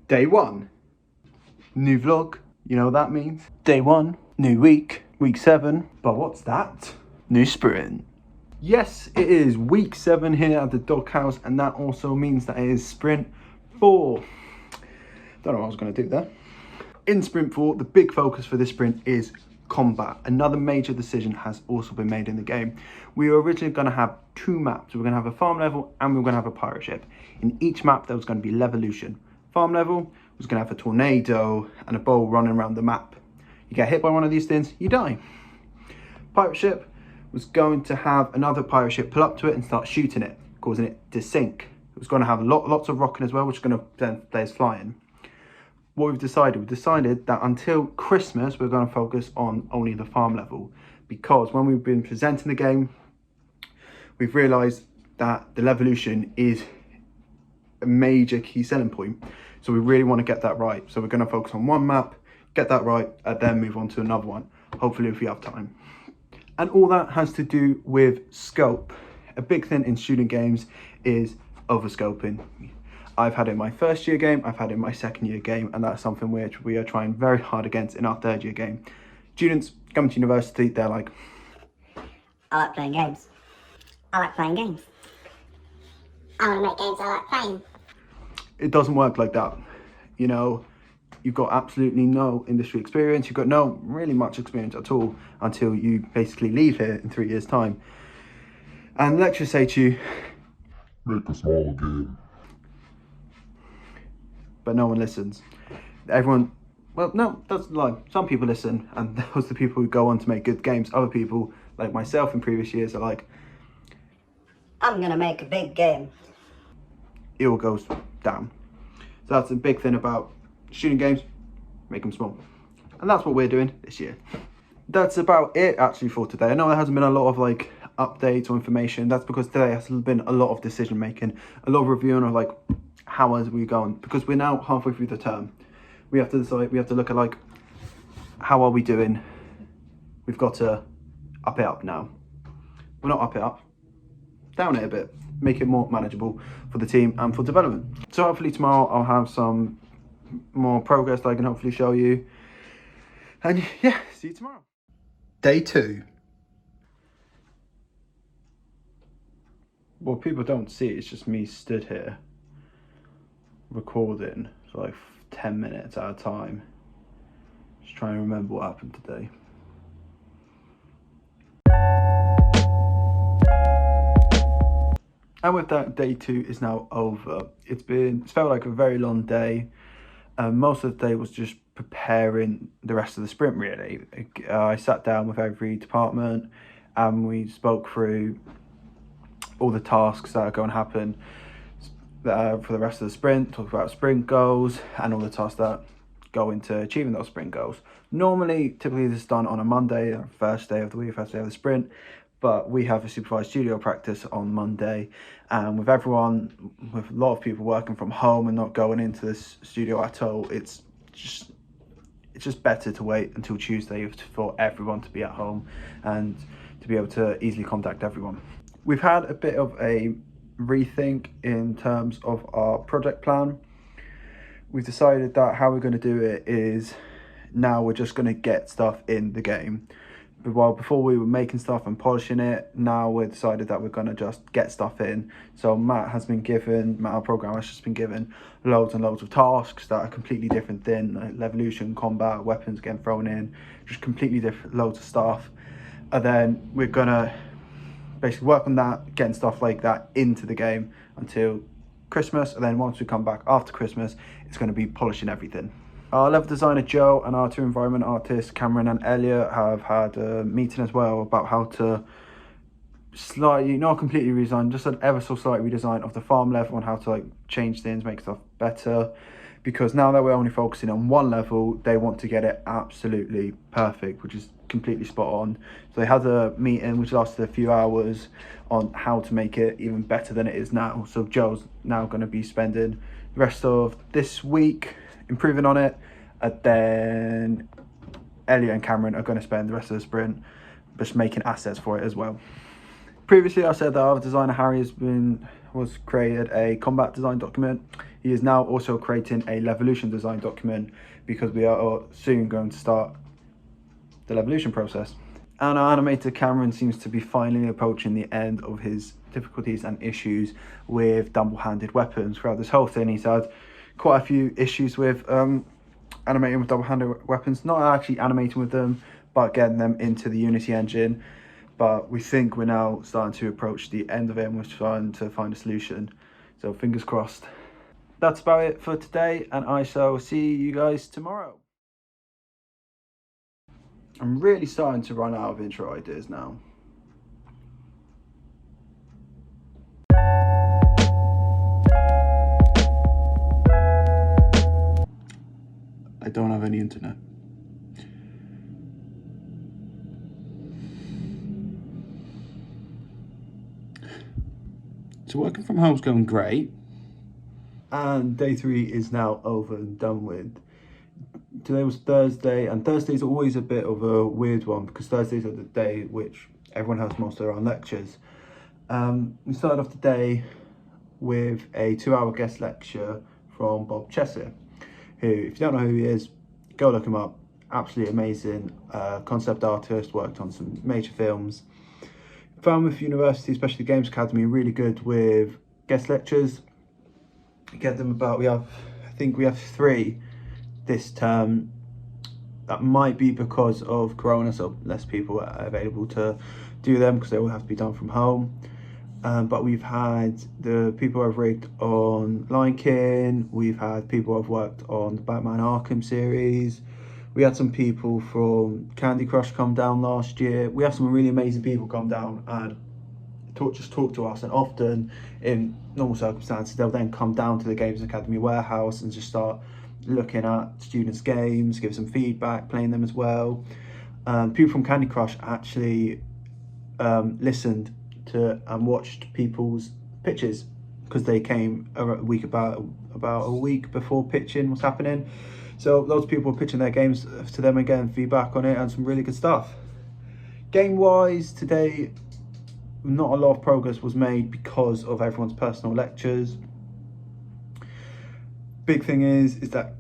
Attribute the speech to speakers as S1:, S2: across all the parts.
S1: Day 1, new vlog, you know what that means. Day 1, new week, week 7, but what's that? New sprint. Yes, it is week 7 here at the Doghouse, and that also means that it is sprint 4. Don't know what I was going to do there. In sprint 4, the big focus for this sprint is combat. Another major decision has also been made in the game. We were originally going to have 2 maps. We were going to have a farm level and we were going to have a pirate ship. In each map there was going to be levolution. Farm level was going to have a tornado and a bull running around the map. You get hit by one of these things, you die. Pirate ship was going to have another pirate ship pull up to it and start shooting it, causing it to sink. It was going to have lots of rocking as well, which is going to then players flying. What we've decided that until Christmas we're going to focus on only the farm level, because when we've been presenting the game we've realised that the levolution is a major key selling point, so we really want to get that right. So we're going to focus on one map, get that right, and then move on to another one, hopefully if we have time. And all that has to do with scope. A big thing in student games is overscoping. I've had it in my first year game, I've had it in my second year game, and that's something which we are trying very hard against in our third year game. Students coming to university, they're like,
S2: I like playing games. I like playing games. I want to make games I like playing.
S1: It doesn't work like that. You know, you've got absolutely no industry experience, you've got no really much experience at all until you basically leave here in 3 years' time. And lecturers say to you,
S3: make a smaller game.
S1: But no one listens. Everyone, well, no, that's a lie. Some people listen, and those are the people who go on to make good games. Other people, like myself in previous years, are like,
S2: I'm gonna make a big game.
S1: It all goes down. So that's a big thing about student games, make them small. And that's what we're doing this year. That's about it actually for today. I know there hasn't been a lot of like updates or information. That's because today has been a lot of decision making, a lot of reviewing of like, how are we going? Because we're now halfway through the term. We have to decide, we have to look at like, how are we doing? We've got to up it up now. We're not up it up, down it a bit, make it more manageable for the team and for development. So hopefully tomorrow I'll have some more progress that I can hopefully show you. And yeah, see you tomorrow. Day 2. Well, people don't see it, it's just me stood here recording for like 10 minutes at a time, just trying to remember what happened today. And with that, day 2 is now over. It's felt like a very long day. Most of the day was just preparing the rest of the sprint really. I sat down with every department and we spoke through all the tasks that are going to happen for the rest of the sprint, talk about sprint goals and all the tasks that go into achieving those sprint goals. Typically this is done on a Monday, first day of the week, first day of the sprint, but we have a supervised studio practice on Monday, and with a lot of people working from home and not going into this studio at all, it's just better to wait until Tuesday for everyone to be at home and to be able to easily contact everyone. We've had a bit of a rethink in terms of our project plan. We've decided that how we're going to do it is now we're just going to get stuff in the game. But while before we were making stuff and polishing it, now we've decided that we're going to just get stuff in. So Matt, our programmer, has just been given loads and loads of tasks that are completely different than like levolution, combat, weapons getting thrown in, just completely different, loads of stuff. And then we're going to basically work on that, getting stuff like that into the game until Christmas, and then once we come back after Christmas it's going to be polishing everything. Our level designer Joe and our 2 environment artists Cameron and Elliot have had a meeting as well about how to slightly, not completely redesign, just an ever so slight redesign of the farm level and how to like change things, make stuff better, because now that we're only focusing on one level they want to get it absolutely perfect, which is completely spot on. So they had a meeting which lasted a few hours on how to make it even better than it is now. So Joe's now going to be spending the rest of this week improving on it, and then Elliot and Cameron are going to spend the rest of the sprint just making assets for it as well. Previously I said that our designer Harry created a combat design document. He is now also creating a Levolution design document because we are soon going to start the Levolution process. And our animator Cameron seems to be finally approaching the end of his difficulties and issues with double-handed weapons. Throughout this whole thing, he's had quite a few issues with animating with double-handed weapons, not actually animating with them, but getting them into the Unity engine. But we think we're now starting to approach the end of it, and we're trying to find a solution. So fingers crossed. That's about it for today, and I shall see you guys tomorrow. I'm really starting to run out of intro ideas now. I don't have any internet. So working from home's going great. And day 3 is now over and done with. Today was Thursday, and Thursday's always a bit of a weird one because Thursdays are the day which everyone has most of their own lectures. We started off the day with a 2-hour guest lecture from Bob Chesser, who, if you don't know who he is, go look him up. Absolutely amazing concept artist, worked on some major films. Falmouth University, especially the Games Academy, really good with guest lectures. You get them about, I think we have 3 this term. That might be because of Corona, so less people are available to do them because they all have to be done from home. But we've had the people who have rigged on Lion King, we've had people who have worked on the Batman Arkham series, we had some people from Candy Crush come down last year. We have some really amazing people come down and just talk to us, and often in normal circumstances they'll then come down to the Games Academy warehouse and just start looking at students' games, give some feedback, playing them as well. People from Candy Crush actually listened to and watched people's pitches because they came about a week before pitching was happening. So loads of people were pitching their games to them and getting feedback on it, and some really good stuff. Game wise, today not a lot of progress was made because of everyone's personal lectures. Big thing is that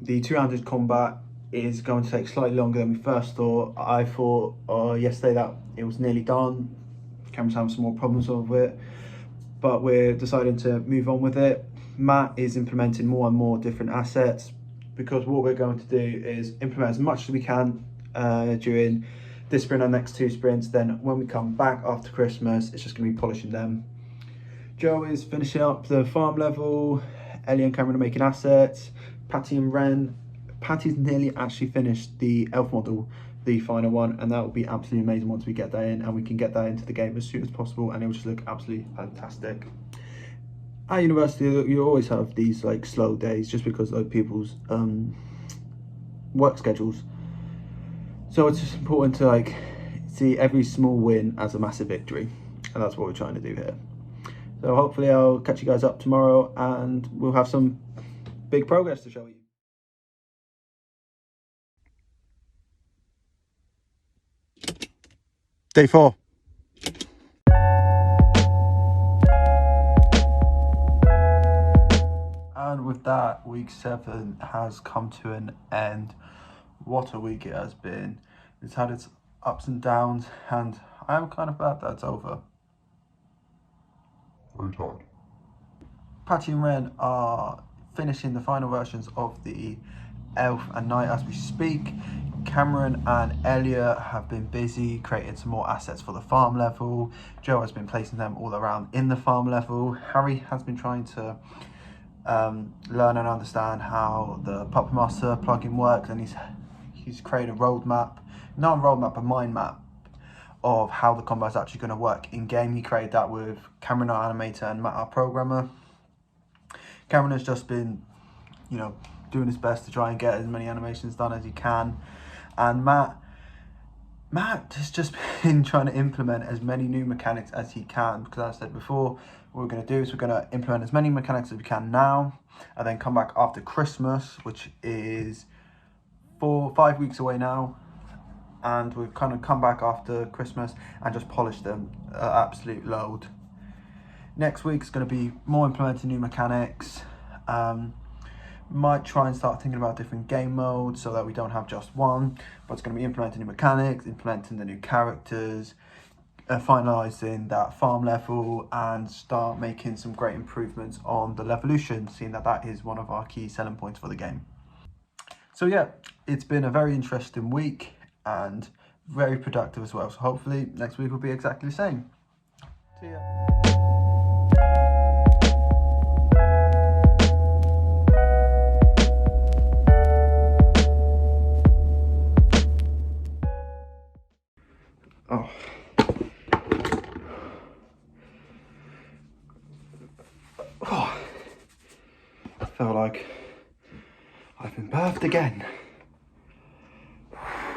S1: the two-handed combat is going to take slightly longer than we first thought. I thought yesterday that it was nearly done. Cameron's having some more problems with it, but we're deciding to move on with it. Matt is implementing more and more different assets because what we're going to do is implement as much as we can during this sprint and next 2 sprints. Then when we come back after Christmas, it's just going to be polishing them. Joe is finishing up the farm level. Ellie and Cameron are making assets. Patty and Ren. Patty's nearly actually finished the elf model, the final one, and that will be absolutely amazing once we get that in and we can get that into the game as soon as possible, and it will just look absolutely fantastic. At university, you always have these like slow days just because of people's work schedules. So it's just important to like see every small win as a massive victory, and that's what we're trying to do here. So hopefully I'll catch you guys up tomorrow and we'll have some big progress to show you. Day 4. And with that, week 7 has come to an end. What a week it has been. It's had its ups and downs, and I'm kind of glad that's over.
S3: What are you talking?
S1: Patty and Ren are finishing the final versions of the Elf and Knight as we speak. Cameron and Elliot have been busy creating some more assets for the farm level. Joe has been placing them all around in the farm level. Harry has been trying to learn and understand how the Puppet Master plugin works, and he's created a roadmap, not a roadmap, a mind map of how the combat is actually going to work in game. He created that with Cameron, our animator, and Matt, our programmer. Cameron has just been, doing his best to try and get as many animations done as he can, and Matt has just been trying to implement as many new mechanics as he can, because as I said before, what we're going to do is we're going to implement as many mechanics as we can now, and then come back after Christmas, which is 4-5 weeks away now, and we've kind of come back after Christmas and just polished them absolute load. Next week's going to be more implementing new mechanics, Might try and start thinking about different game modes so that we don't have just one, but it's going to be implementing new mechanics, implementing the new characters, finalising that farm level, and start making some great improvements on the Levolution, seeing that that is one of our key selling points for the game. So yeah, it's been a very interesting week and very productive as well. So hopefully next week will be exactly the same. See ya. Oh. Oh. I feel like I've been birthed again.